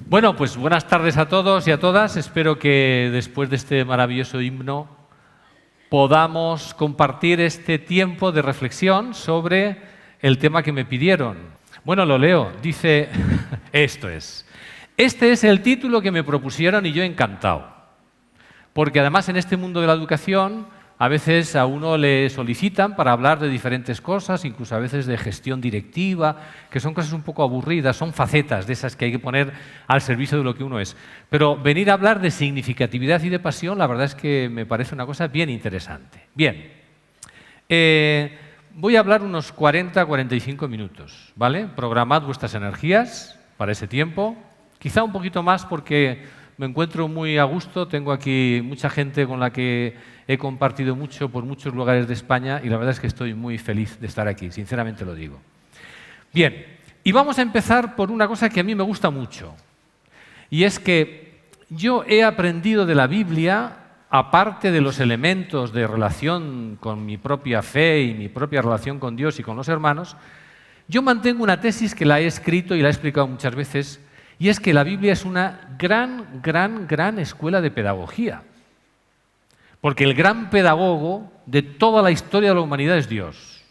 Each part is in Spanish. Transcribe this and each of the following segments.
Bueno, pues buenas tardes a todos y a todas. Espero que después de este maravilloso himno podamos compartir este tiempo de reflexión sobre el tema que me pidieron. Bueno, lo leo. Dice, esto es. Este es el título que me propusieron y yo encantado. Porque además en este mundo de la educación a veces a uno le solicitan para hablar de diferentes cosas, incluso a veces de gestión directiva, que son cosas un poco aburridas, son facetas de esas que hay que poner al servicio de lo que uno es. Pero venir a hablar de significatividad y de pasión, la verdad es que me parece una cosa bien interesante. Bien, voy a hablar unos 40-45 minutos, ¿vale? Programad vuestras energías para ese tiempo, quizá un poquito más porque me encuentro muy a gusto, tengo aquí mucha gente con la que he compartido mucho por muchos lugares de España y la verdad es que estoy muy feliz de estar aquí, sinceramente lo digo. Bien, y vamos a empezar por una cosa que a mí me gusta mucho, y es que yo he aprendido de la Biblia, aparte de los elementos de relación con mi propia fe y mi propia relación con Dios y con los hermanos, yo mantengo una tesis que la he escrito y la he explicado muchas veces, y es que la Biblia es una gran escuela de pedagogía. Porque el gran pedagogo de toda la historia de la humanidad es Dios.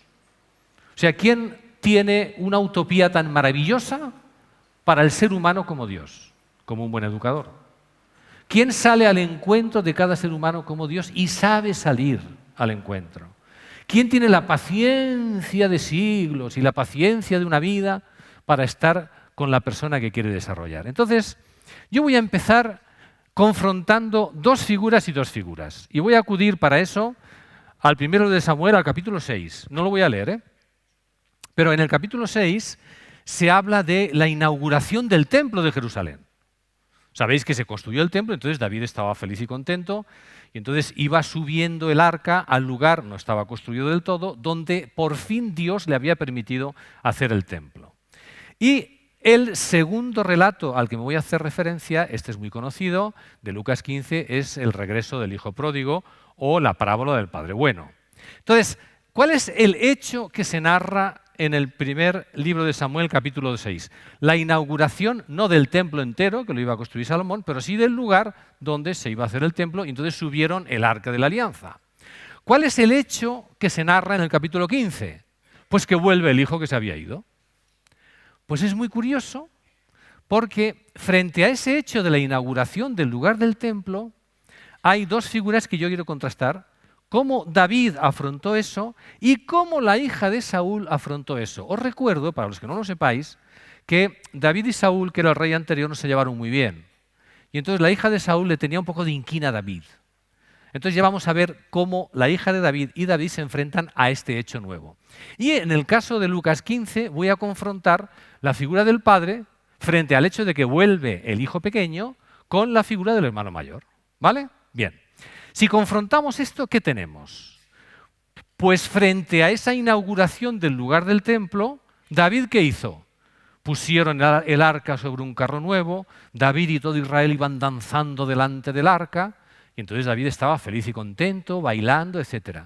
O sea, ¿quién tiene una utopía tan maravillosa para el ser humano como Dios? Como un buen educador. ¿Quién sale al encuentro de cada ser humano como Dios y sabe salir al encuentro? ¿Quién tiene la paciencia de siglos y la paciencia de una vida para estar con la persona que quiere desarrollar? Entonces, yo voy a empezar confrontando dos figuras y dos figuras. Y voy a acudir para eso al primero de Samuel, al capítulo 6. No lo voy a leer, ¿eh? Pero en el capítulo 6 se habla de la inauguración del templo de Jerusalén. Sabéis que se construyó el templo, entonces David estaba feliz y contento, y entonces iba subiendo el arca al lugar, no estaba construido del todo, donde por fin Dios le había permitido hacer el templo. Y el segundo relato al que me voy a hacer referencia, este es muy conocido, de Lucas 15, es el regreso del hijo pródigo o la parábola del padre bueno. Entonces, ¿cuál es el hecho que se narra en el primer libro de Samuel, capítulo 6? La inauguración no del templo entero, que lo iba a construir Salomón, pero sí del lugar donde se iba a hacer el templo, y entonces subieron el arca de la alianza. ¿Cuál es el hecho que se narra en el capítulo 15? Pues que vuelve el hijo que se había ido. Pues es muy curioso porque frente a ese hecho de la inauguración del lugar del templo hay dos figuras que yo quiero contrastar, cómo David afrontó eso y cómo la hija de Saúl afrontó eso. Os recuerdo, para los que no lo sepáis, que David y Saúl, que era el rey anterior, no se llevaron muy bien. Y entonces la hija de Saúl le tenía un poco de inquina a David. Entonces ya vamos a ver cómo la hija de David y David se enfrentan a este hecho nuevo. Y en el caso de Lucas 15 voy a confrontar la figura del padre frente al hecho de que vuelve el hijo pequeño con la figura del hermano mayor. ¿Vale? Bien. Si confrontamos esto, ¿qué tenemos? Pues frente a esa inauguración del lugar del templo, ¿David qué hizo? Pusieron el arca sobre un carro nuevo, David y todo Israel iban danzando delante del arca, y entonces David estaba feliz y contento, bailando, etc.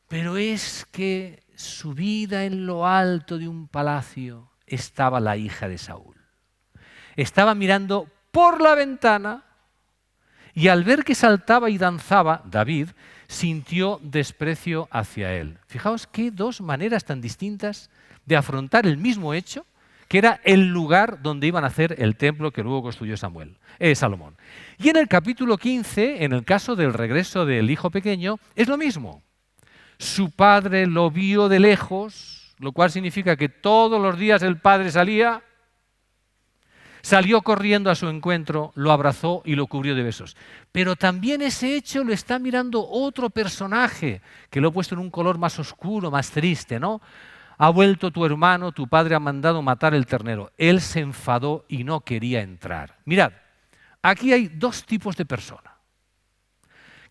Pero es que subida en lo alto de un palacio estaba la hija de Saúl. Estaba mirando por la ventana y al ver que saltaba y danzaba, David sintió desprecio hacia él. Fijaos qué dos maneras tan distintas de afrontar el mismo hecho, que era el lugar donde iban a hacer el templo que luego construyó Salomón. Y en el capítulo 15, en el caso del regreso del hijo pequeño, es lo mismo. Su padre lo vio de lejos, lo cual significa que todos los días el padre salió corriendo a su encuentro, lo abrazó y lo cubrió de besos. Pero también ese hecho lo está mirando otro personaje, que lo he puesto en un color más oscuro, más triste, ¿no? Ha vuelto tu hermano, tu padre ha mandado matar el ternero. Él se enfadó y no quería entrar. Mirad, aquí hay dos tipos de personas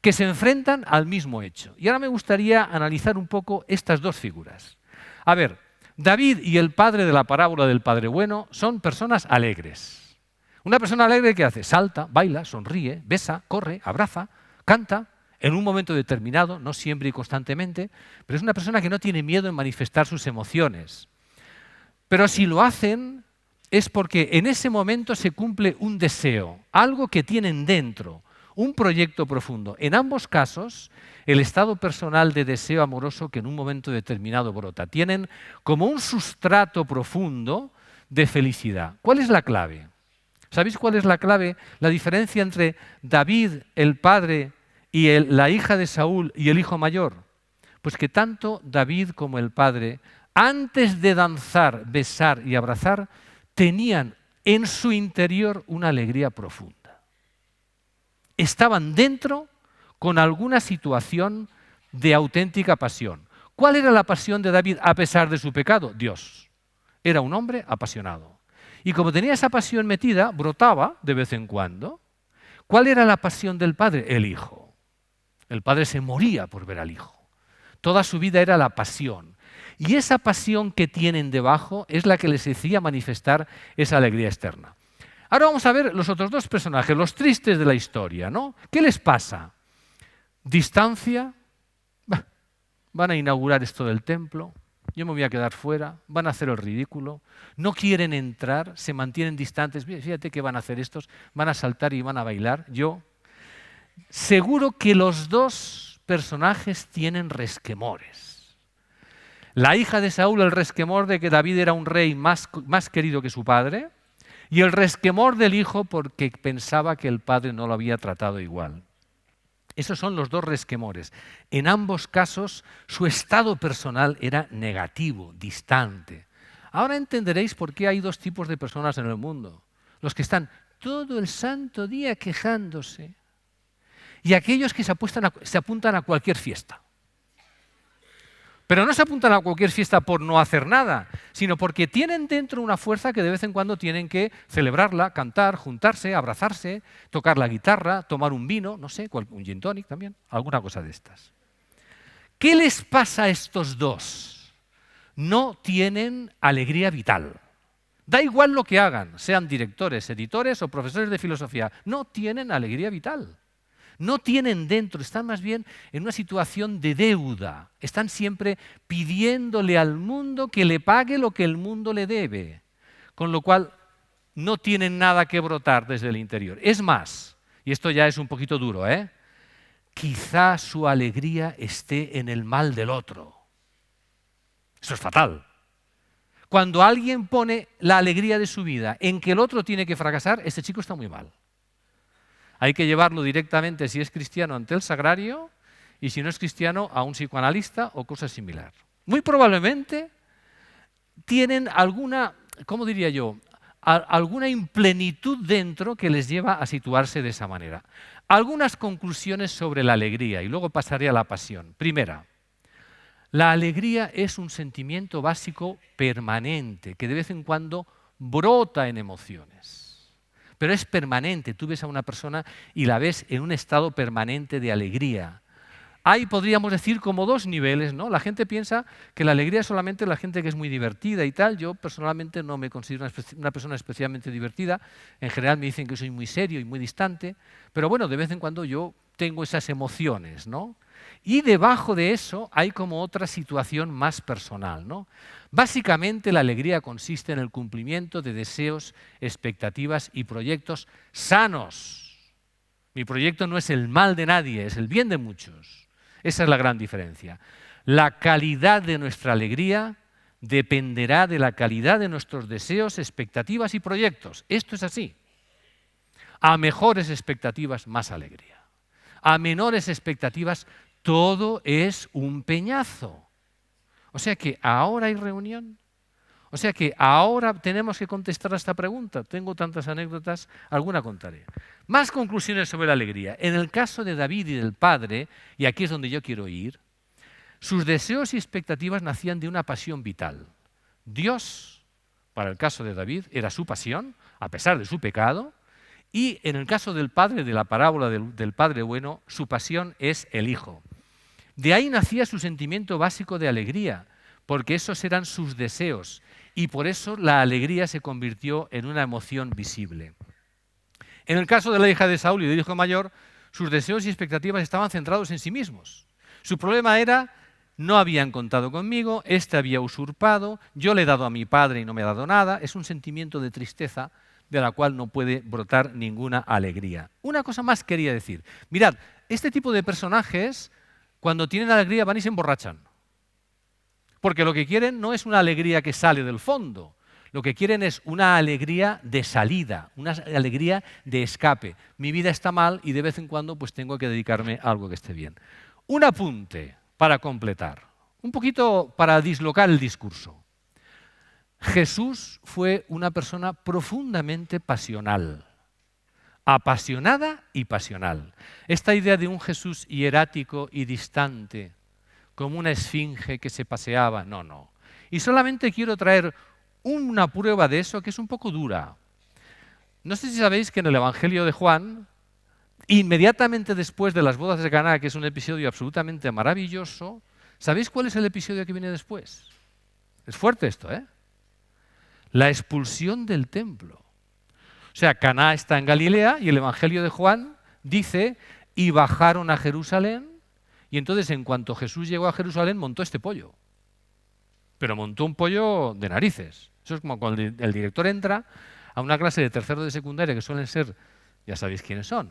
que se enfrentan al mismo hecho. Y ahora me gustaría analizar un poco estas dos figuras. A ver, David y el padre de la parábola del padre bueno son personas alegres. Una persona alegre, ¿qué hace? Salta, baila, sonríe, besa, corre, abraza, canta, en un momento determinado, no siempre y constantemente, pero es una persona que no tiene miedo en manifestar sus emociones. Pero si lo hacen es porque en ese momento se cumple un deseo, algo que tienen dentro, un proyecto profundo. En ambos casos, el estado personal de deseo amoroso que en un momento determinado brota. Tienen como un sustrato profundo de felicidad. ¿Cuál es la clave? ¿Sabéis cuál es la clave? La diferencia entre David, el padre, y la hija de Saúl y el hijo mayor. Pues que tanto David como el padre, antes de danzar, besar y abrazar, tenían en su interior una alegría profunda. Estaban dentro con alguna situación de auténtica pasión. ¿Cuál era la pasión de David a pesar de su pecado? Dios. Era un hombre apasionado. Y como tenía esa pasión metida, brotaba de vez en cuando. ¿Cuál era la pasión del padre? El hijo. El padre se moría por ver al hijo. Toda su vida era la pasión. Y esa pasión que tienen debajo es la que les hacía manifestar esa alegría externa. Ahora vamos a ver los otros dos personajes, los tristes de la historia, ¿no? ¿Qué les pasa? Distancia, van a inaugurar esto del templo, yo me voy a quedar fuera, van a hacer el ridículo, no quieren entrar, se mantienen distantes, fíjate qué van a hacer estos, van a saltar y van a bailar, seguro que los dos personajes tienen resquemores. La hija de Saúl, el resquemor de que David era un rey más querido que su padre, y el resquemor del hijo porque pensaba que el padre no lo había tratado igual. Esos son los dos resquemores. En ambos casos, su estado personal era negativo, distante. Ahora entenderéis por qué hay dos tipos de personas en el mundo. Los que están todo el santo día quejándose y aquellos que se apuntan a cualquier fiesta. Pero no se apuntan a cualquier fiesta por no hacer nada, sino porque tienen dentro una fuerza que de vez en cuando tienen que celebrarla, cantar, juntarse, abrazarse, tocar la guitarra, tomar un vino, no sé, un gin tonic también, alguna cosa de estas. ¿Qué les pasa a estos dos? No tienen alegría vital. Da igual lo que hagan, sean directores, editores o profesores de filosofía, no tienen alegría vital. No tienen dentro, están más bien en una situación de deuda. Están siempre pidiéndole al mundo que le pague lo que el mundo le debe. Con lo cual, no tienen nada que brotar desde el interior. Es más, y esto ya es un poquito duro, quizá su alegría esté en el mal del otro. Eso es fatal. Cuando alguien pone la alegría de su vida en que el otro tiene que fracasar, ese chico está muy mal. Hay que llevarlo directamente, si es cristiano, ante el sagrario y si no es cristiano, a un psicoanalista o cosa similar. Muy probablemente tienen alguna, ¿cómo diría yo?, alguna implenitud dentro que les lleva a situarse de esa manera. Algunas conclusiones sobre la alegría y luego pasaré a la pasión. Primera, la alegría es un sentimiento básico permanente que de vez en cuando brota en emociones. Pero es permanente. Tú ves a una persona y la ves en un estado permanente de alegría. Hay, podríamos decir, como dos niveles, ¿no? La gente piensa que la alegría es solamente la gente que es muy divertida y tal. Yo personalmente no me considero una persona especialmente divertida. En general me dicen que soy muy serio y muy distante. Pero bueno, de vez en cuando yo tengo esas emociones, ¿no? Y debajo de eso hay como otra situación más personal, ¿no? Básicamente la alegría consiste en el cumplimiento de deseos, expectativas y proyectos sanos. Mi proyecto no es el mal de nadie, es el bien de muchos. Esa es la gran diferencia. La calidad de nuestra alegría dependerá de la calidad de nuestros deseos, expectativas y proyectos. Esto es así. A mejores expectativas, más alegría. A menores expectativas, todo es un peñazo. O sea que ahora hay reunión. O sea que ahora tenemos que contestar a esta pregunta. Tengo tantas anécdotas, alguna contaré. Más conclusiones sobre la alegría. En el caso de David y del padre, y aquí es donde yo quiero ir, sus deseos y expectativas nacían de una pasión vital. Dios, para el caso de David, era su pasión, a pesar de su pecado, y en el caso del padre, de la parábola del padre bueno, su pasión es el hijo. De ahí nacía su sentimiento básico de alegría, porque esos eran sus deseos, y por eso la alegría se convirtió en una emoción visible. En el caso de la hija de Saúl y del hijo mayor, sus deseos y expectativas estaban centrados en sí mismos. Su problema era no habían contado conmigo, este había usurpado, yo le he dado a mi padre y no me ha dado nada. Es un sentimiento de tristeza de la cual no puede brotar ninguna alegría. Una cosa más quería decir. Mirad, este tipo de personajes, cuando tienen alegría, van y se emborrachan. Porque lo que quieren no es una alegría que sale del fondo, lo que quieren es una alegría de salida, una alegría de escape. Mi vida está mal y de vez en cuando pues tengo que dedicarme a algo que esté bien. Un apunte para completar, un poquito para dislocar el discurso. Jesús fue una persona profundamente pasional, apasionada y pasional. Esta idea de un Jesús hierático y distante, como una esfinge que se paseaba, no. Y solamente quiero traer una prueba de eso que es un poco dura. No sé si sabéis que en el Evangelio de Juan, inmediatamente después de las bodas de Caná, que es un episodio absolutamente maravilloso, ¿sabéis cuál es el episodio que viene después? Es fuerte esto, ¿eh? La expulsión del templo. O sea, Caná está en Galilea y el Evangelio de Juan dice, y bajaron a Jerusalén, y entonces en cuanto Jesús llegó a Jerusalén montó este pollo. Pero montó un pollo de narices. Eso es como cuando el director entra a una clase de tercero de secundaria, que suelen ser, ya sabéis quiénes son.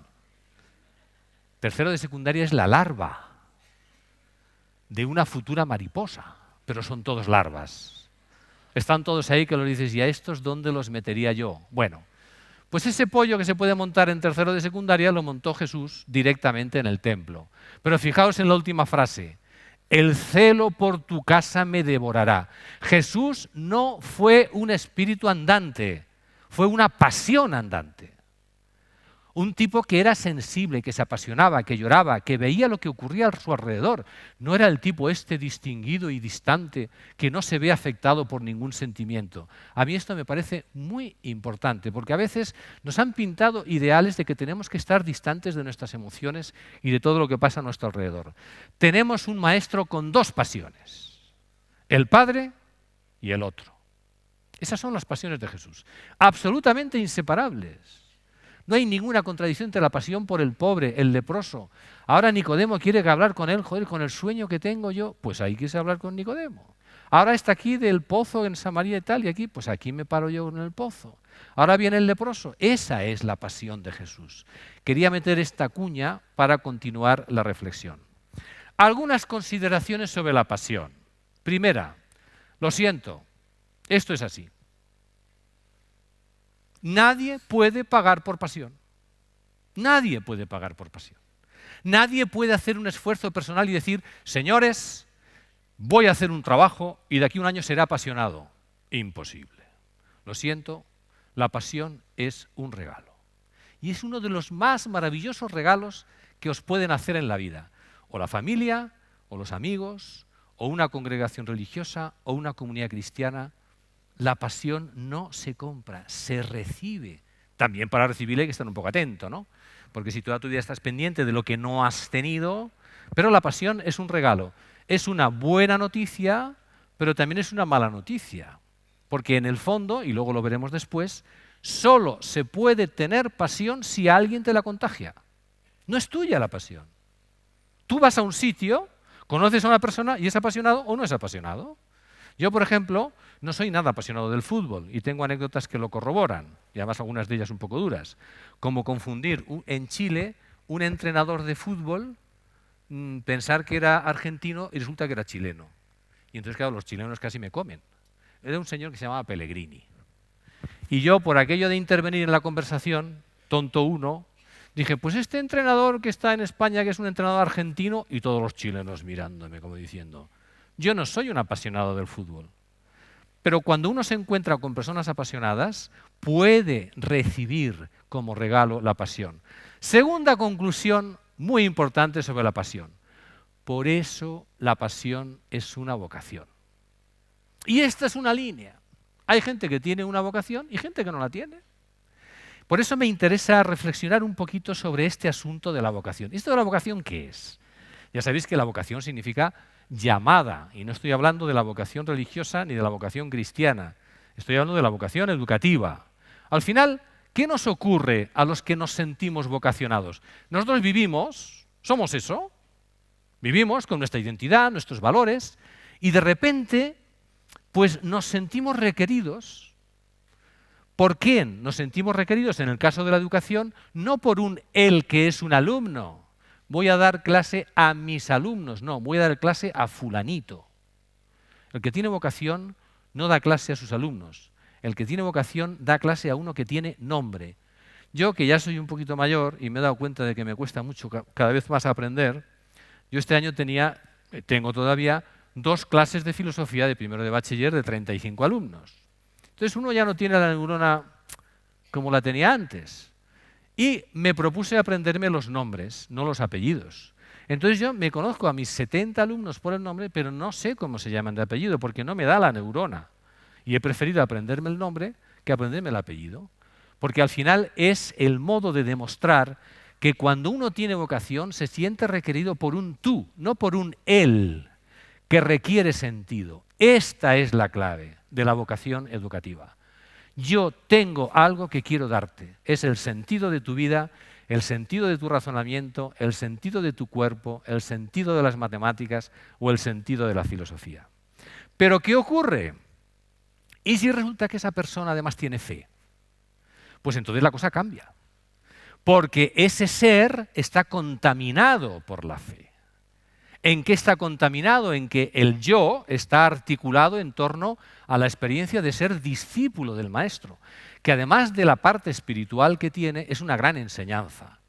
Tercero de secundaria es la larva de una futura mariposa, pero son todos larvas. Están todos ahí que los dices, ¿y a estos dónde los metería yo? Bueno, pues ese pollo que se puede montar en tercero de secundaria lo montó Jesús directamente en el templo. Pero fijaos en la última frase, el celo por tu casa me devorará. Jesús no fue un espíritu andante, fue una pasión andante. Un tipo que era sensible, que se apasionaba, que lloraba, que veía lo que ocurría a su alrededor. No era el tipo este distinguido y distante que no se ve afectado por ningún sentimiento. A mí esto me parece muy importante, porque a veces nos han pintado ideales de que tenemos que estar distantes de nuestras emociones y de todo lo que pasa a nuestro alrededor. Tenemos un maestro con dos pasiones, el Padre y el otro. Esas son las pasiones de Jesús, absolutamente inseparables. No hay ninguna contradicción entre la pasión por el pobre, el leproso. Ahora Nicodemo quiere hablar con él, joder, con el sueño que tengo yo, pues ahí quise hablar con Nicodemo. Ahora está aquí del pozo en Samaria y tal, y aquí, pues aquí me paro yo en el pozo. Ahora viene el leproso. Esa es la pasión de Jesús. Quería meter esta cuña para continuar la reflexión. Algunas consideraciones sobre la pasión. Primera, lo siento, esto es así. Nadie puede pagar por pasión. Nadie puede pagar por pasión. Nadie puede hacer un esfuerzo personal y decir, señores, voy a hacer un trabajo y de aquí a un año será apasionado. Imposible. Lo siento, la pasión es un regalo. Y es uno de los más maravillosos regalos que os pueden hacer en la vida. O la familia, o los amigos, o una congregación religiosa, o una comunidad cristiana. La pasión no se compra, se recibe. También para recibirla hay que estar un poco atento, ¿no? Porque si toda tu vida estás pendiente de lo que no has tenido, pero la pasión es un regalo. Es una buena noticia, pero también es una mala noticia. Porque en el fondo, y luego lo veremos después, solo se puede tener pasión si alguien te la contagia. No es tuya la pasión. Tú vas a un sitio, conoces a una persona y es apasionado o no es apasionado. Yo, por ejemplo, no soy nada apasionado del fútbol y tengo anécdotas que lo corroboran, y además algunas de ellas un poco duras, como confundir en Chile un entrenador de fútbol, pensar que era argentino y resulta que era chileno. Y entonces, claro, los chilenos casi me comen. Era un señor que se llamaba Pellegrini. Y yo, por aquello de intervenir en la conversación, tonto uno, dije, pues este entrenador que está en España, que es un entrenador argentino, y todos los chilenos mirándome como diciendo, yo no soy un apasionado del fútbol. Pero cuando uno se encuentra con personas apasionadas, puede recibir como regalo la pasión. Segunda conclusión muy importante sobre la pasión. Por eso la pasión es una vocación. Y esta es una línea. Hay gente que tiene una vocación y gente que no la tiene. Por eso me interesa reflexionar un poquito sobre este asunto de la vocación. ¿Esto de la vocación qué es? Ya sabéis que la vocación significa llamada, y no estoy hablando de la vocación religiosa ni de la vocación cristiana, estoy hablando de la vocación educativa. Al final, ¿qué nos ocurre a los que nos sentimos vocacionados? Nosotros vivimos, somos eso, Vivimos con nuestra identidad, nuestros valores, y de repente, pues nos sentimos requeridos. ¿Por quién nos sentimos requeridos en el caso de la educación? No por un él que es un alumno. Voy a dar clase a mis alumnos, no, voy a dar clase a fulanito. El que tiene vocación no da clase a sus alumnos. El que tiene vocación da clase a uno que tiene nombre. Yo, que ya soy un poquito mayor y me he dado cuenta de que me cuesta mucho cada vez más aprender, yo este año tengo todavía 2 clases de filosofía de primero de bachiller de 35 alumnos. Entonces uno ya no tiene la neurona como la tenía antes. Y me propuse aprenderme los nombres, no los apellidos. Entonces yo me conozco a mis 70 alumnos por el nombre, pero no sé cómo se llaman de apellido, porque no me da la neurona. Y he preferido aprenderme el nombre que aprenderme el apellido. Porque al final es el modo de demostrar que cuando uno tiene vocación se siente requerido por un tú, no por un él, que requiere sentido. Esta es la clave de la vocación educativa. Yo tengo algo que quiero darte. Es el sentido de tu vida, el sentido de tu razonamiento, el sentido de tu cuerpo, el sentido de las matemáticas o el sentido de la filosofía. Pero ¿qué ocurre? ¿Y si resulta que esa persona además tiene fe? Pues entonces la cosa cambia. Porque ese ser está contaminado por la fe. ¿En qué está contaminado? En que el yo está articulado en torno a la experiencia de ser discípulo del maestro, que además de la parte espiritual que tiene, es una gran enseñanza.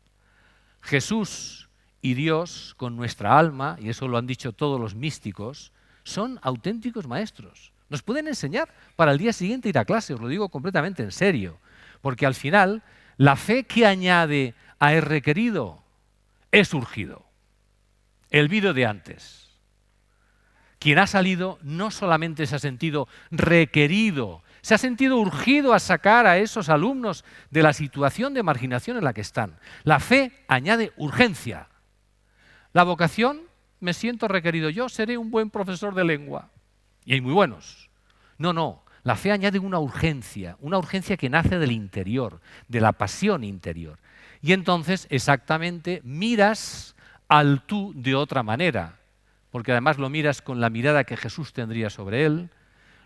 Jesús y Dios, con nuestra alma, y eso lo han dicho todos los místicos, son auténticos maestros. Nos pueden enseñar para el día siguiente ir a clase, os lo digo completamente en serio, porque al final la fe que añade a el requerido es urgido. El vídeo de antes. Quien ha salido no solamente se ha sentido requerido, se ha sentido urgido a sacar a esos alumnos de la situación de marginación en la que están. La fe añade urgencia. La vocación, me siento requerido, yo seré un buen profesor de lengua. Y hay muy buenos. No, la fe añade una urgencia que nace del interior, de la pasión interior. Y entonces exactamente miras al tú de otra manera, porque además lo miras con la mirada que Jesús tendría sobre él,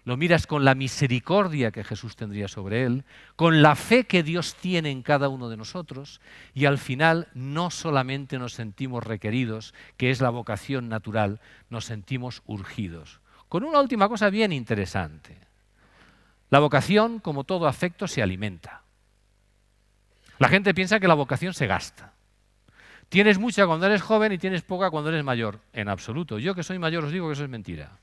lo miras con la misericordia que Jesús tendría sobre él, con la fe que Dios tiene en cada uno de nosotros, y al final no solamente nos sentimos requeridos, que es la vocación natural, nos sentimos urgidos. Con una última cosa bien interesante. La vocación, como todo afecto, se alimenta. La gente piensa que la vocación se gasta. Tienes mucha cuando eres joven y tienes poca cuando eres mayor. En absoluto. Yo que soy mayor os digo que eso es mentira.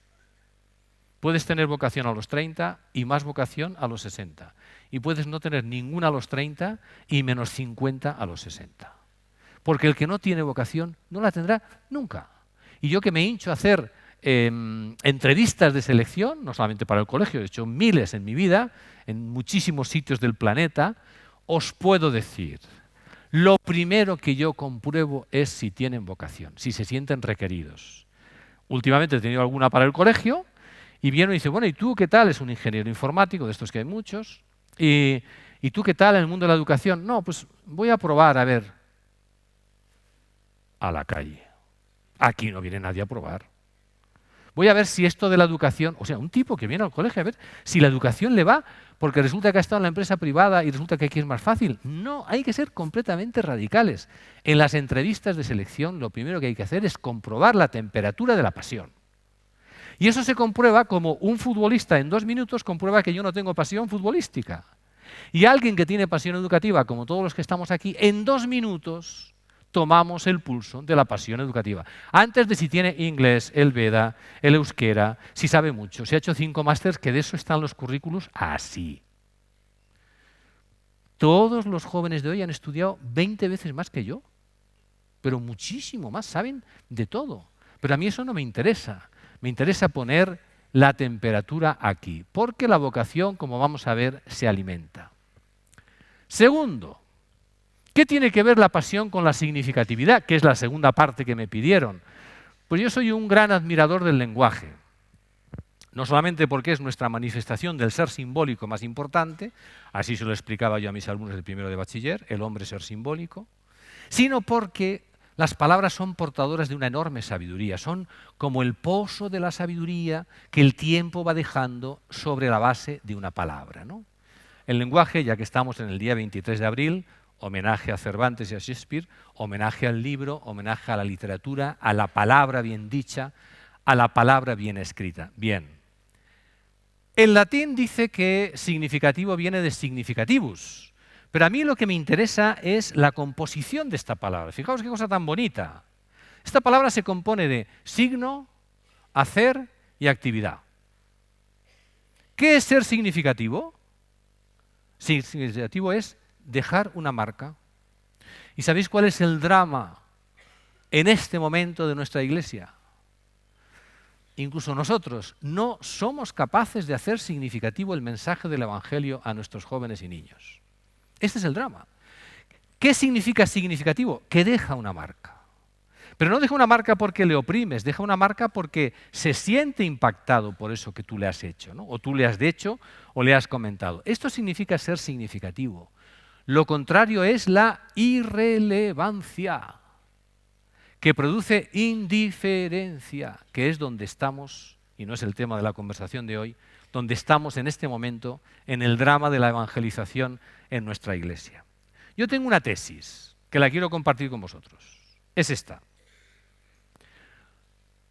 Puedes tener vocación a los 30 y más vocación a los 60. Y puedes no tener ninguna a los 30 y menos 50 a los 60. Porque el que no tiene vocación no la tendrá nunca. Y yo que me hincho a hacer entrevistas de selección, no solamente para el colegio, he hecho miles en mi vida, en muchísimos sitios del planeta, os puedo decir, lo primero que yo compruebo es si tienen vocación, si se sienten requeridos. Últimamente he tenido alguna para el colegio y viene y dice, bueno, ¿y tú qué tal? Es un ingeniero informático, de estos que hay muchos. ¿Y tú qué tal en el mundo de la educación? No, pues voy a probar, a ver, a la calle. Aquí no viene nadie a probar. Voy a ver si esto de la educación, o sea, un tipo que viene al colegio a ver si la educación le va, porque resulta que ha estado en la empresa privada y resulta que aquí es más fácil. No, hay que ser completamente radicales. En las entrevistas de selección lo primero que hay que hacer es comprobar la temperatura de la pasión. Y eso se comprueba como un futbolista en 2 minutos comprueba que yo no tengo pasión futbolística. Y alguien que tiene pasión educativa, como todos los que estamos aquí, en 2 minutos tomamos el pulso de la pasión educativa. Antes de si tiene inglés, el Veda, el euskera, si sabe mucho, si ha hecho 5 másters, que de eso están los currículos así. Todos los jóvenes de hoy han estudiado 20 veces más que yo, pero muchísimo más, saben de todo. Pero a mí eso no me interesa. Me interesa poner la temperatura aquí, porque la vocación, como vamos a ver, se alimenta. Segundo, ¿qué tiene que ver la pasión con la significatividad? Que es la segunda parte que me pidieron. Pues yo soy un gran admirador del lenguaje. No solamente porque es nuestra manifestación del ser simbólico más importante, así se lo explicaba yo a mis alumnos del primero de bachiller, el hombre ser simbólico, sino porque Las palabras son portadoras de una enorme sabiduría, son como el pozo de la sabiduría que el tiempo va dejando sobre la base de una palabra, ¿no? El lenguaje, ya que estamos en el día 23 de abril, homenaje a Cervantes y a Shakespeare, homenaje al libro, homenaje a la literatura, a la palabra bien dicha, a la palabra bien escrita. Bien. El latín dice que significativo viene de significativus, pero a mí lo que me interesa es la composición de esta palabra. Fijaos qué cosa tan bonita. Esta palabra se compone de signo, hacer y actividad. ¿Qué es ser significativo? Significativo es dejar una marca. ¿Y sabéis cuál es el drama en este momento de nuestra iglesia? Incluso nosotros no somos capaces de hacer significativo el mensaje del Evangelio a nuestros jóvenes y niños. Este es el drama. ¿Qué significa significativo? Que deja una marca. Pero no deja una marca porque le oprimes, deja una marca porque se siente impactado por eso que tú le has hecho, ¿no? O tú le has dicho o le has comentado. Esto significa ser significativo. Lo contrario es la irrelevancia, que produce indiferencia, que es donde estamos, y no es el tema de la conversación de hoy, donde estamos en este momento en el drama de la evangelización en nuestra iglesia. Yo tengo una tesis que la quiero compartir con vosotros. Es esta.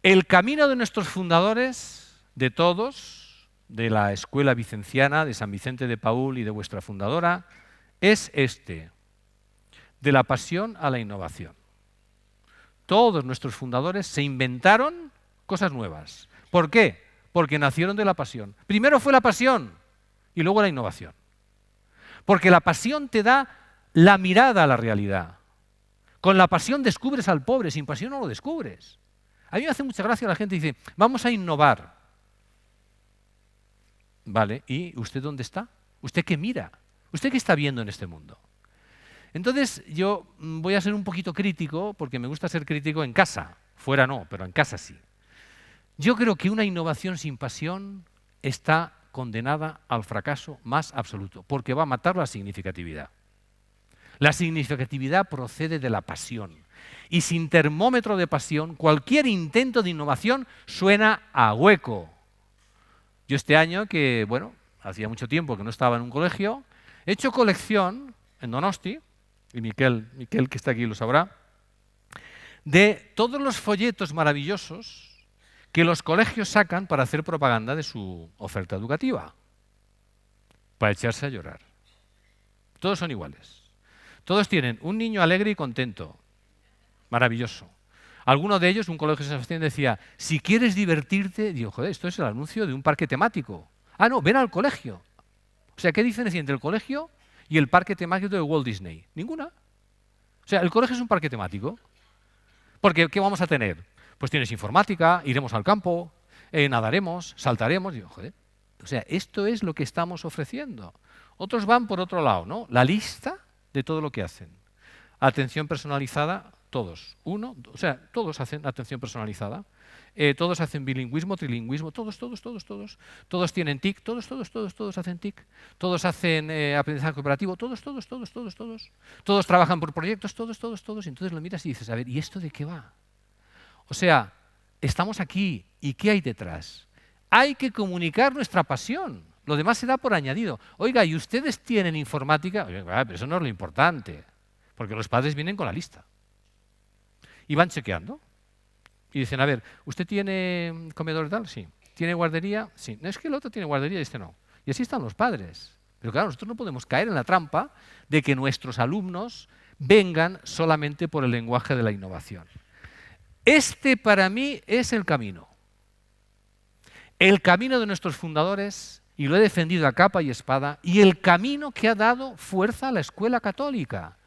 El camino de nuestros fundadores, de todos, de la Escuela Vicenciana, de San Vicente de Paúl y de vuestra fundadora, es este, de la pasión a la innovación. Todos nuestros fundadores se inventaron cosas nuevas. ¿Por qué? Porque nacieron de la pasión. Primero fue la pasión y luego la innovación. Porque la pasión te da la mirada a la realidad. Con la pasión descubres al pobre, sin pasión no lo descubres. A mí me hace mucha gracia la gente que dice, vamos a innovar. Vale, ¿y usted dónde está? ¿Usted qué mira? ¿Usted qué está viendo en este mundo? Entonces yo voy a ser un poquito crítico, porque me gusta ser crítico en casa. Fuera no, pero en casa sí. Yo creo que una innovación sin pasión está condenada al fracaso más absoluto, porque va a matar la significatividad. La significatividad procede de la pasión. Y sin termómetro de pasión, cualquier intento de innovación suena a hueco. Yo este año, que bueno, hacía mucho tiempo que no estaba en un colegio, he hecho colección en Donosti, y Miquel que está aquí lo sabrá, de todos los folletos maravillosos que los colegios sacan para hacer propaganda de su oferta educativa, para echarse a llorar. Todos son iguales. Todos tienen un niño alegre y contento, maravilloso. Alguno de ellos, un colegio de San Sebastián, decía, si quieres divertirte, digo, joder, esto es el anuncio de un parque temático. Ah, no, ven al colegio. O sea, ¿qué diferencia entre el colegio y el parque temático de Walt Disney? Ninguna. O sea, el colegio es un parque temático. Porque, ¿qué vamos a tener? Pues tienes informática, iremos al campo, nadaremos, saltaremos. Digo, joder, o sea, esto es lo que estamos ofreciendo. Otros van por otro lado, ¿no? La lista de todo lo que hacen. Atención personalizada, todos. O sea, todos hacen atención personalizada. Todos hacen bilingüismo, trilingüismo, todos. Todos tienen TIC, todos hacen TIC. Todos hacen aprendizaje cooperativo, todos. Todos trabajan por proyectos, todos. Y entonces lo miras y dices, a ver, ¿y esto de qué va? O sea, estamos aquí, ¿y qué hay detrás? Hay que comunicar nuestra pasión. Lo demás se da por añadido. Oiga, ¿y ustedes tienen informática? Oiga, pero eso no es lo importante, porque los padres vienen con la lista. Y van chequeando. Y dicen, a ver, ¿usted tiene comedor tal? Sí. ¿Tiene guardería? Sí. No, es que el otro tiene guardería y este no. Y así están los padres. Pero claro, nosotros no podemos caer en la trampa de que nuestros alumnos vengan solamente por el lenguaje de la innovación. Este para mí es el camino. El camino de nuestros fundadores, y lo he defendido a capa y espada, y el camino que ha dado fuerza a la escuela católica.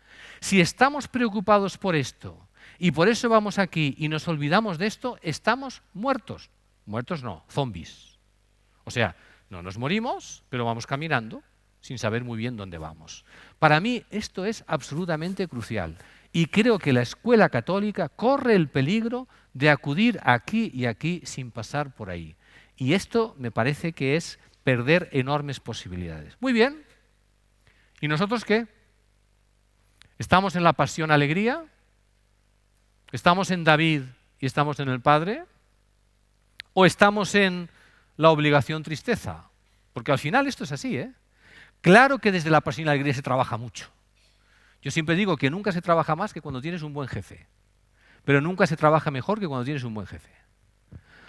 Si estamos preocupados por esto, y por eso vamos aquí y nos olvidamos de esto, estamos muertos. Muertos no, zombies. O sea, no nos morimos, pero vamos caminando sin saber muy bien dónde vamos. Para mí esto es absolutamente crucial. Y creo que la escuela católica corre el peligro de acudir aquí y aquí sin pasar por ahí. Y esto me parece que es perder enormes posibilidades. Muy bien. ¿Y nosotros qué? ¿Estamos en la pasión alegría? ¿Estamos en David y estamos en el Padre? ¿O estamos en la obligación tristeza? Porque al final esto es así, ¿eh? Claro que desde la pasión y la alegría se trabaja mucho. Yo siempre digo que nunca se trabaja más que cuando tienes un buen jefe, pero nunca se trabaja mejor que cuando tienes un buen jefe.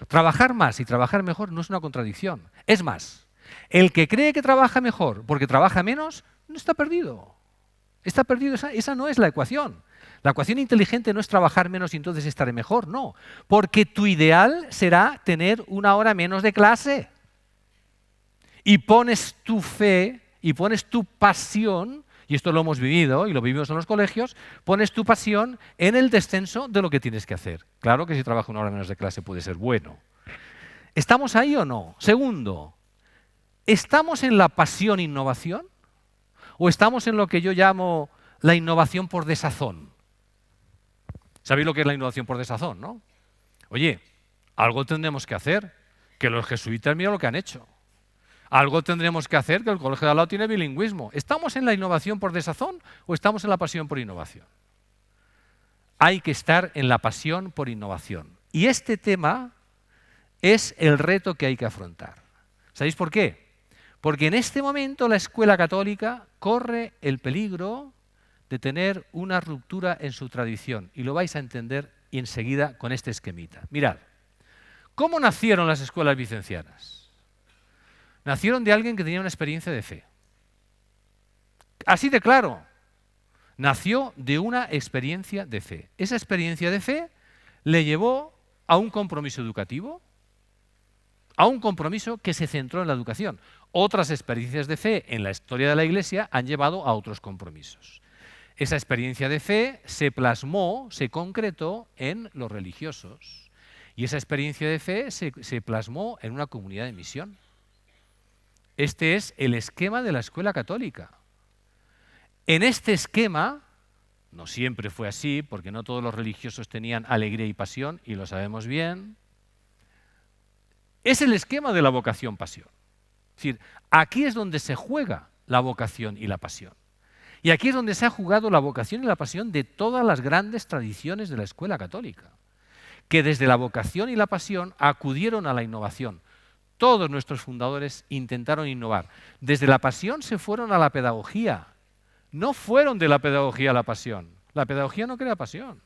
Trabajar más y trabajar mejor no es una contradicción. Es más, el que cree que trabaja mejor porque trabaja menos, no está perdido. Está perdido, esa no es la ecuación. La ecuación inteligente no es trabajar menos y entonces estaré mejor, no. Porque tu ideal será tener una hora menos de clase. Y pones tu fe y pones tu pasión, y esto lo hemos vivido y lo vivimos en los colegios, pones tu pasión en el descenso de lo que tienes que hacer. Claro que si trabajas una hora menos de clase puede ser bueno. ¿Estamos ahí o no? Segundo, ¿estamos en la pasión innovación? ¿O estamos en lo que yo llamo la innovación por desazón? ¿Sabéis lo que es la innovación por desazón, no? Oye, algo tendremos que hacer, que los jesuitas mira lo que han hecho. Algo tendremos que hacer, que el colegio de al lado tiene bilingüismo. ¿Estamos en la innovación por desazón o estamos en la pasión por innovación? Hay que estar en la pasión por innovación. Y este tema es el reto que hay que afrontar. ¿Sabéis por qué? Porque en este momento la escuela católica corre el peligro de tener una ruptura en su tradición. Y lo vais a entender enseguida con este esquemita. Mirad, ¿cómo nacieron las escuelas vicencianas? Nacieron de alguien que tenía una experiencia de fe. Así de claro. Nació de una experiencia de fe. Esa experiencia de fe le llevó a un compromiso educativo, a un compromiso que se centró en la educación. Otras experiencias de fe en la historia de la Iglesia han llevado a otros compromisos. Esa experiencia de fe se plasmó, se concretó en los religiosos. Y esa experiencia de fe se plasmó en una comunidad de misión. Este es el esquema de la escuela católica. En este esquema, no siempre fue así, porque no todos los religiosos tenían alegría y pasión, y lo sabemos bien, es el esquema de la vocación-pasión. Es decir, aquí es donde se juega la vocación y la pasión. Y aquí es donde se ha jugado la vocación y la pasión de todas las grandes tradiciones de la escuela católica, que desde la vocación y la pasión acudieron a la innovación. Todos nuestros fundadores intentaron innovar. Desde la pasión se fueron a la pedagogía. No fueron de la pedagogía a la pasión. La pedagogía no crea pasión.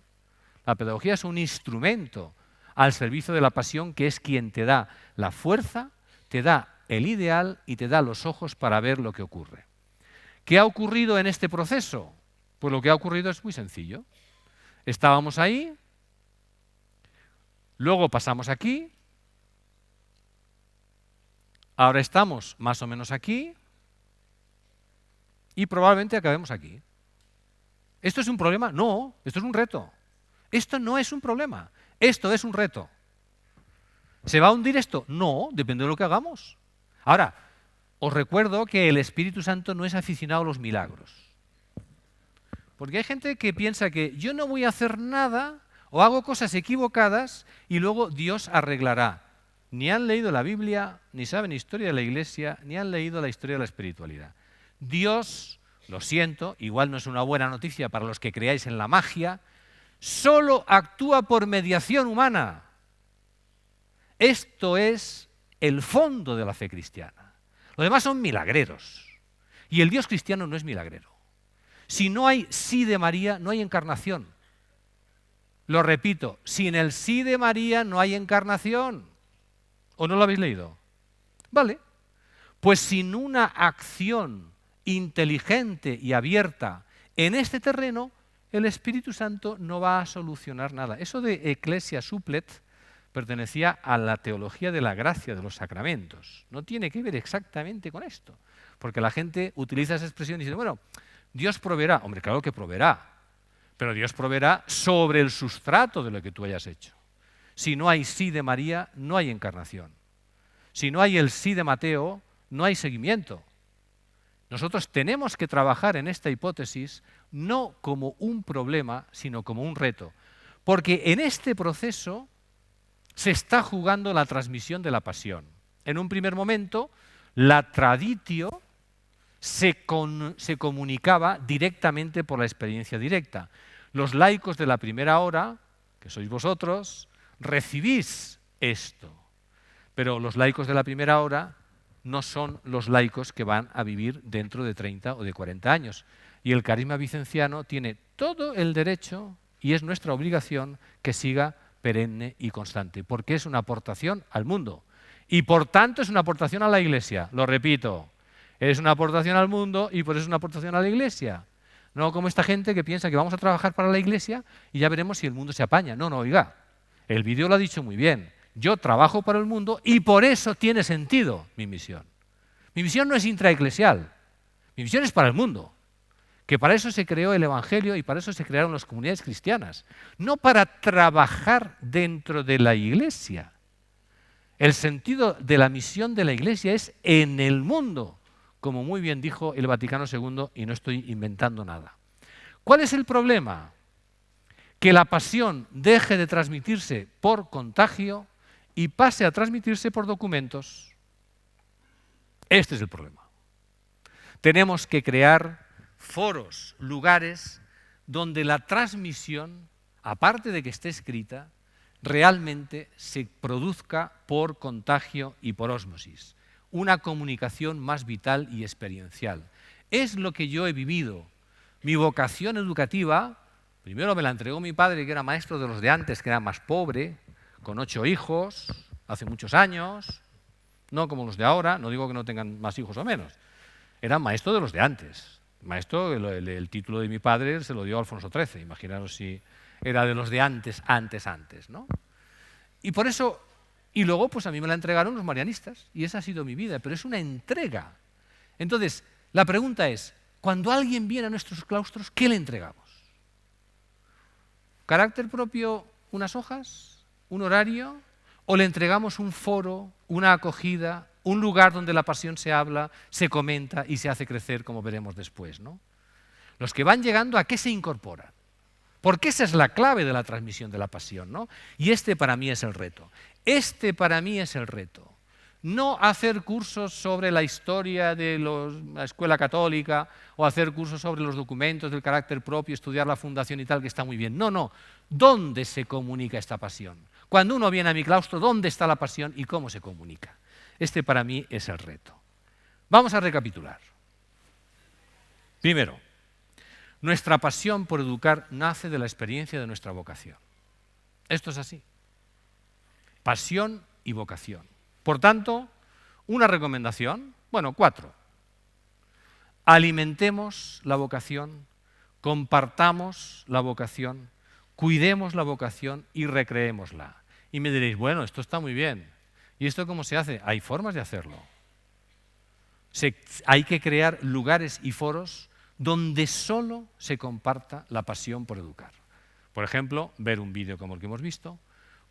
La pedagogía es un instrumento al servicio de la pasión, que es quien te da la fuerza, te da el ideal y te da los ojos para ver lo que ocurre. ¿Qué ha ocurrido en este proceso? Pues lo que ha ocurrido es muy sencillo. Estábamos ahí, luego pasamos aquí, ahora estamos más o menos aquí y probablemente acabemos aquí. ¿Esto es un problema? No, esto es un reto. Esto no es un problema, esto es un reto. ¿Se va a hundir esto? No, depende de lo que hagamos. Ahora, os recuerdo que el Espíritu Santo no es aficionado a los milagros. Porque hay gente que piensa que yo no voy a hacer nada o hago cosas equivocadas y luego Dios arreglará. Ni han leído la Biblia, ni saben historia de la Iglesia, ni han leído la historia de la espiritualidad. Dios, lo siento, igual no es una buena noticia para los que creáis en la magia, solo actúa por mediación humana. Esto es el fondo de la fe cristiana. Los demás son milagreros. Y el Dios cristiano no es milagrero. Si no hay sí de María, no hay encarnación. Lo repito, sin el sí de María no hay encarnación. ¿O no lo habéis leído? Vale. Pues sin una acción inteligente y abierta en este terreno, el Espíritu Santo no va a solucionar nada. Eso de Ecclesia Supplet pertenecía a la teología de la gracia de los sacramentos. No tiene que ver exactamente con esto. Porque la gente utiliza esa expresión y dice, bueno, Dios proveerá. Hombre, claro que proveerá. Pero Dios proveerá sobre el sustrato de lo que tú hayas hecho. Si no hay sí de María, no hay encarnación. Si no hay el sí de Mateo, no hay seguimiento. Nosotros tenemos que trabajar en esta hipótesis no como un problema, sino como un reto. Porque en este proceso se está jugando la transmisión de la pasión. En un primer momento, la traditio se comunicaba directamente por la experiencia directa. Los laicos de la primera hora que sois vosotros, recibís esto. Pero los laicos de la primera hora no son los laicos que van a vivir dentro de 30 o de 40 años. Y el carisma vicenciano tiene todo el derecho, y es nuestra obligación, que siga perenne y constante, porque es una aportación al mundo. Y por tanto es una aportación a la Iglesia, lo repito. Es una aportación al mundo y por eso es una aportación a la Iglesia. No como esta gente que piensa que vamos a trabajar para la Iglesia y ya veremos si el mundo se apaña. No, no, oiga, el vídeo lo ha dicho muy bien. Yo trabajo para el mundo y por eso tiene sentido mi misión. Mi misión no es intraeclesial, mi misión es para el mundo, que para eso se creó el Evangelio y para eso se crearon las comunidades cristianas, no para trabajar dentro de la Iglesia. El sentido de la misión de la Iglesia es en el mundo, como muy bien dijo el Vaticano II, y no estoy inventando nada. ¿Cuál es el problema? Que la pasión deje de transmitirse por contagio y pase a transmitirse por documentos. Este es el problema. Tenemos que crear foros, lugares donde la transmisión, aparte de que esté escrita, realmente se produzca por contagio y por ósmosis. Una comunicación más vital y experiencial. Es lo que yo he vivido. Mi vocación educativa, primero me la entregó mi padre, que era maestro de los de antes, que era más pobre, con 8 hijos, hace muchos años, no como los de ahora, no digo que no tengan más hijos o menos, era maestro de los de antes. Maestro, el título de mi padre se lo dio Alfonso XIII, imaginaros si era de los de antes, ¿no? Y por eso, y luego pues a mí me la entregaron los marianistas, y esa ha sido mi vida, pero es una entrega. Entonces, la pregunta es, cuando alguien viene a nuestros claustros, ¿qué le entregamos? ¿Carácter propio, unas hojas, un horario? ¿O le entregamos un foro, una acogida, un lugar donde la pasión se habla, se comenta y se hace crecer, como veremos después, ¿no? Los que van llegando, ¿a qué se incorporan? Porque esa es la clave de la transmisión de la pasión, ¿no? Y este para mí es el reto. Este para mí es el reto. No hacer cursos sobre la historia de la escuela católica o hacer cursos sobre los documentos del carácter propio, estudiar la fundación y tal, que está muy bien. No, no. ¿Dónde se comunica esta pasión? Cuando uno viene a mi claustro, ¿dónde está la pasión y cómo se comunica? Este para mí es el reto. Vamos a recapitular. Primero, nuestra pasión por educar nace de la experiencia de nuestra vocación. Esto es así. Pasión y vocación. Por tanto, una recomendación, bueno, 4. Alimentemos la vocación, compartamos la vocación, cuidemos la vocación y recreémosla. Y me diréis, bueno, esto está muy bien. ¿Y esto cómo se hace? Hay formas de hacerlo. Hay que crear lugares y foros donde solo se comparta la pasión por educar. Por ejemplo, ver un vídeo como el que hemos visto,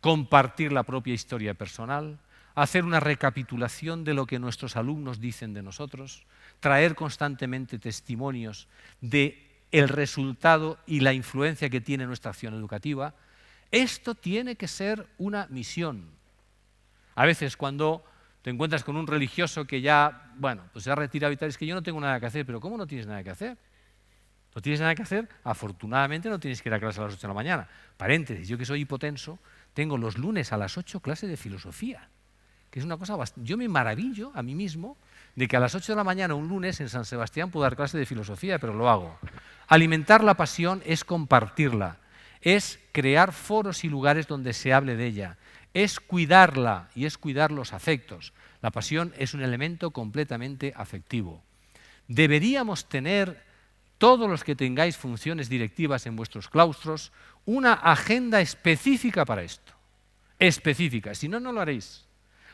compartir la propia historia personal, hacer una recapitulación de lo que nuestros alumnos dicen de nosotros, traer constantemente testimonios del resultado y la influencia que tiene nuestra acción educativa. Esto tiene que ser una misión. A veces cuando te encuentras con un religioso que ya, bueno, pues se ha retirado y tal, es que yo no tengo nada que hacer, pero ¿cómo no tienes nada que hacer? ¿No tienes nada que hacer? Afortunadamente no tienes que ir a clase a las 8 de la mañana. Paréntesis, yo que soy hipotenso, tengo los lunes a las 8 clase de filosofía, que es una cosa bastante... Yo me maravillo a mí mismo de que a las 8 de la mañana un lunes en San Sebastián puedo dar clase de filosofía, pero lo hago. Alimentar la pasión es compartirla, es crear foros y lugares donde se hable de ella, es cuidarla y es cuidar los afectos. La pasión es un elemento completamente afectivo. Deberíamos tener, todos los que tengáis funciones directivas en vuestros claustros, una agenda específica para esto. Específica, si no, no lo haréis.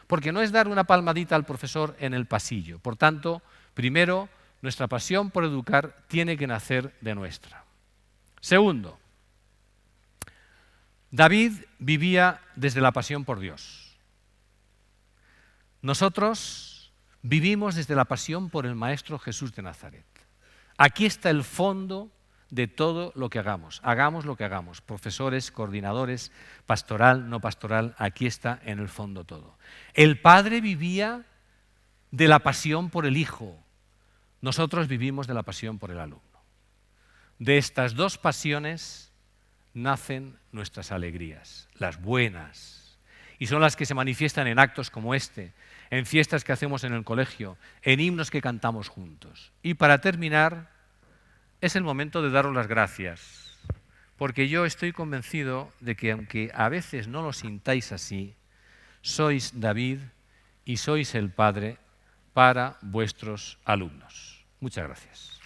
Porque no es dar una palmadita al profesor en el pasillo. Por tanto, primero, nuestra pasión por educar tiene que nacer de nuestra. Segundo, David vivía desde la pasión por Dios. Nosotros vivimos desde la pasión por el Maestro Jesús de Nazaret. Aquí está el fondo de todo lo que hagamos. Hagamos lo que hagamos. Profesores, coordinadores, pastoral, no pastoral, aquí está en el fondo todo. El Padre vivía de la pasión por el Hijo. Nosotros vivimos de la pasión por el alumno. De estas dos pasiones nacen nuestras alegrías, las buenas, y son las que se manifiestan en actos como este, en fiestas que hacemos en el colegio, en himnos que cantamos juntos. Y para terminar, es el momento de daros las gracias, porque yo estoy convencido de que aunque a veces no lo sintáis así, sois David y sois el Padre para vuestros alumnos. Muchas gracias.